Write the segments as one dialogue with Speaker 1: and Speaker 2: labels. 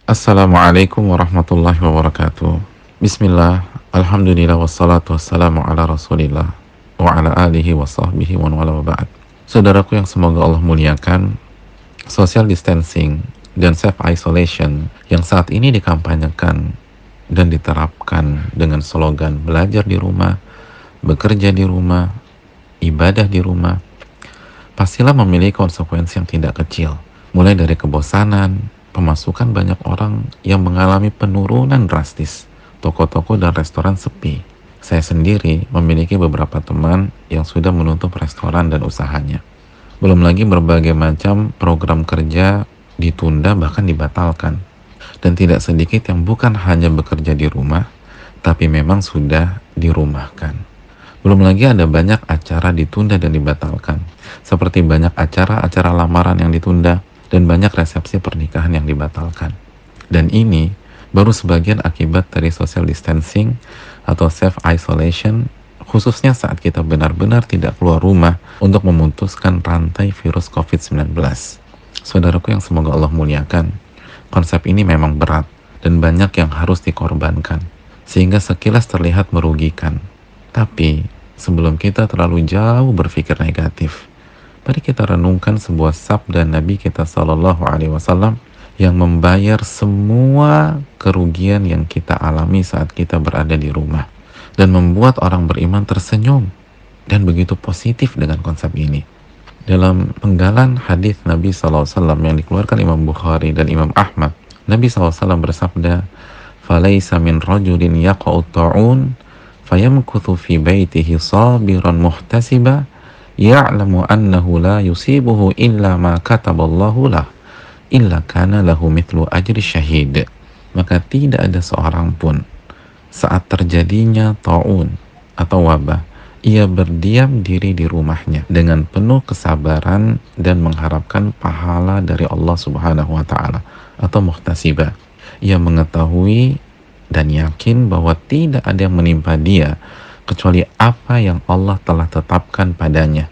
Speaker 1: Assalamualaikum warahmatullahi wabarakatuh. Bismillah, alhamdulillah wassalatu wassalamu ala rasulillah wa ala alihi wa sahbihi wa wala wa ba'd. Saudaraku yang semoga Allah muliakan, social distancing dan self-isolation yang saat ini dikampanyekan dan diterapkan dengan slogan belajar di rumah, bekerja di rumah, ibadah di rumah, pastilah memiliki konsekuensi yang tidak kecil. Mulai dari kebosanan, pemasukan banyak orang yang mengalami penurunan drastis, toko-toko dan restoran sepi. Saya sendiri memiliki beberapa teman yang sudah menutup restoran dan usahanya. Belum lagi berbagai macam program kerja ditunda bahkan dibatalkan. Dan tidak sedikit yang bukan hanya bekerja di rumah, tapi memang sudah dirumahkan. Belum lagi ada banyak acara ditunda dan dibatalkan, seperti banyak acara-acara lamaran yang ditunda dan banyak resepsi pernikahan yang dibatalkan. Dan ini baru sebagian akibat dari social distancing atau self-isolation, khususnya saat kita benar-benar tidak keluar rumah untuk memutuskan rantai virus COVID-19. Saudaraku yang semoga Allah muliakan, konsep ini memang berat dan banyak yang harus dikorbankan, sehingga sekilas terlihat merugikan. Tapi sebelum kita terlalu jauh berpikir negatif, mari kita renungkan sebuah sabda Nabi kita Shallallahu Alaihi Wasallam yang membayar semua kerugian yang kita alami saat kita berada di rumah dan membuat orang beriman tersenyum dan begitu positif dengan konsep ini. Dalam penggalan hadis Nabi SAW yang dikeluarkan Imam Bukhari dan Imam Ahmad, Nabi SAW bersabda, "Falaisa min rajulin yaqa'u ta'un fayamkuthu fi baitihi sabiran muhtasiba ya'lamu annahu la yusibuhu illa ma kataballahu lah illa kana lahu mithlu ajri syahid." Maka tidak ada seorang pun saat terjadinya ta'un atau wabah, ia berdiam diri di rumahnya dengan penuh kesabaran dan mengharapkan pahala dari Allah Subhanahu wa taala atau muhtasibah. Ia mengetahui dan yakin bahwa tidak ada yang menimpa dia kecuali apa yang Allah telah tetapkan padanya.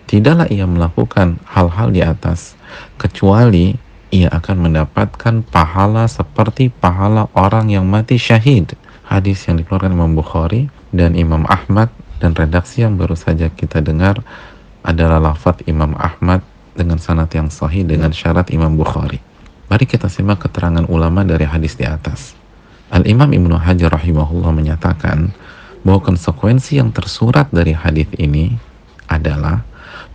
Speaker 1: Tidaklah ia melakukan hal-hal di atas kecuali ia akan mendapatkan pahala seperti pahala orang yang mati syahid. Hadis yang dikeluarkan Imam Bukhari dan Imam Ahmad, dan redaksi yang baru saja kita dengar adalah lafaz Imam Ahmad dengan sanad yang sahih dengan syarat Imam Bukhari. Mari kita simak keterangan ulama dari hadis di atas. Al-Imam Ibnu Hajar rahimahullah menyatakan bahwa konsekuensi yang tersurat dari hadis ini adalah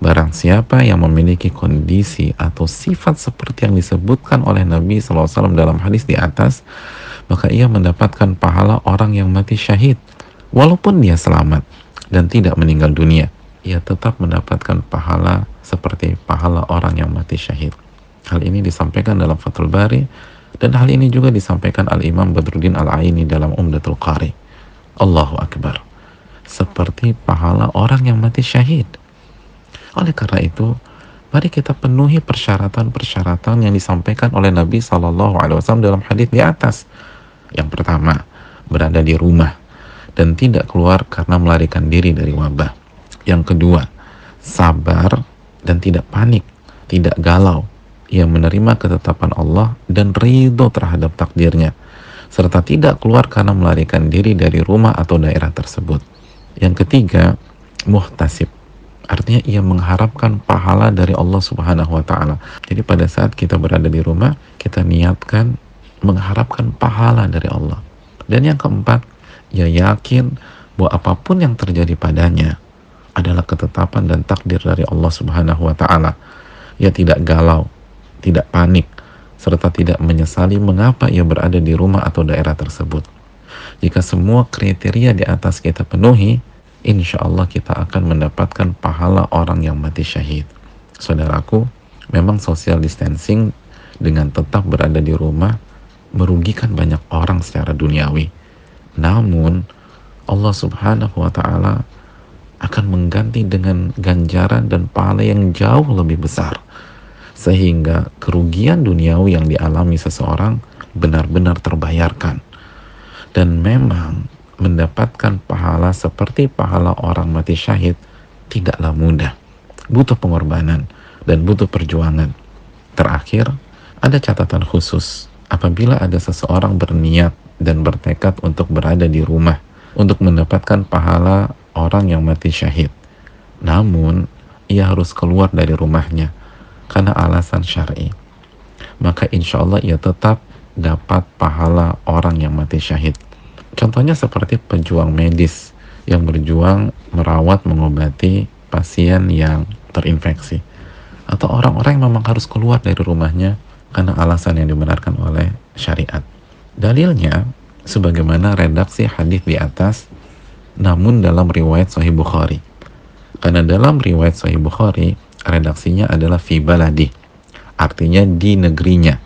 Speaker 1: barang siapa yang memiliki kondisi atau sifat seperti yang disebutkan oleh Nabi SAW dalam hadis di atas, maka ia mendapatkan pahala orang yang mati syahid. Walaupun dia selamat dan tidak meninggal dunia, ia tetap mendapatkan pahala seperti pahala orang yang mati syahid. Hal ini disampaikan dalam Fathul Bari, dan hal ini juga disampaikan Al-Imam Badruddin Al-Aini dalam Umdatul Qari. Allahu Akbar. Seperti pahala orang yang mati syahid. Oleh karena itu, mari kita penuhi persyaratan-persyaratan yang disampaikan oleh Nabi SAW dalam hadis di atas. Yang pertama, berada di rumah dan tidak keluar karena melarikan diri dari wabah. Yang kedua, sabar dan tidak panik, tidak galau. Ia menerima ketetapan Allah dan ridho terhadap takdirnya, serta tidak keluar karena melarikan diri dari rumah atau daerah tersebut. Yang ketiga, muhtasib. Artinya ia mengharapkan pahala dari Allah Subhanahu wa taala. Jadi pada saat kita berada di rumah, kita niatkan mengharapkan pahala dari Allah. Dan yang keempat, ia yakin bahwa apapun yang terjadi padanya adalah ketetapan dan takdir dari Allah Subhanahu wa taala. Ia tidak galau, tidak panik, serta tidak menyesali mengapa ia berada di rumah atau daerah tersebut. Jika semua kriteria di atas kita penuhi, insya Allah kita akan mendapatkan pahala orang yang mati syahid. Saudaraku, memang social distancing dengan tetap berada di rumah merugikan banyak orang secara duniawi. Namun Allah Subhanahu wa taala akan mengganti dengan ganjaran dan pahala yang jauh lebih besar, sehingga kerugian duniawi yang dialami seseorang benar-benar terbayarkan. Dan memang mendapatkan pahala seperti pahala orang mati syahid tidaklah mudah, butuh pengorbanan dan butuh perjuangan. Terakhir, ada catatan khusus apabila ada seseorang berniat dan bertekad untuk berada di rumah untuk mendapatkan pahala orang yang mati syahid, namun ia harus keluar dari rumahnya karena alasan syar'i, maka insya Allah ia tetap dapat pahala orang yang mati syahid. Contohnya seperti pejuang medis yang berjuang merawat, mengobati pasien yang terinfeksi, atau orang-orang yang memang harus keluar dari rumahnya karena alasan yang dibenarkan oleh syariat. Dalilnya sebagaimana redaksi hadis di atas, namun dalam riwayat Sahih Bukhari. Karena dalam riwayat Sahih Bukhari redaksinya adalah fi baladi, artinya di negerinya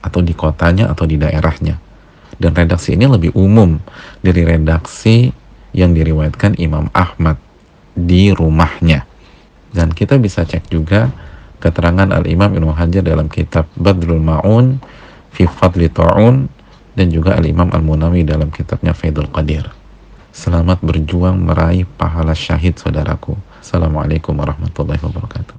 Speaker 1: atau di kotanya atau di daerahnya. Dan redaksi ini lebih umum dari redaksi yang diriwayatkan Imam Ahmad di rumahnya. Dan kita bisa cek juga keterangan Al-Imam Ibnu Hajar dalam kitab Badrul Ma'un fi Fadli Ta'un, dan juga Al-Imam Al-Munawi dalam kitabnya Faidul Qadir. Selamat berjuang meraih pahala syahid, saudaraku. Assalamualaikum warahmatullahi wabarakatuh.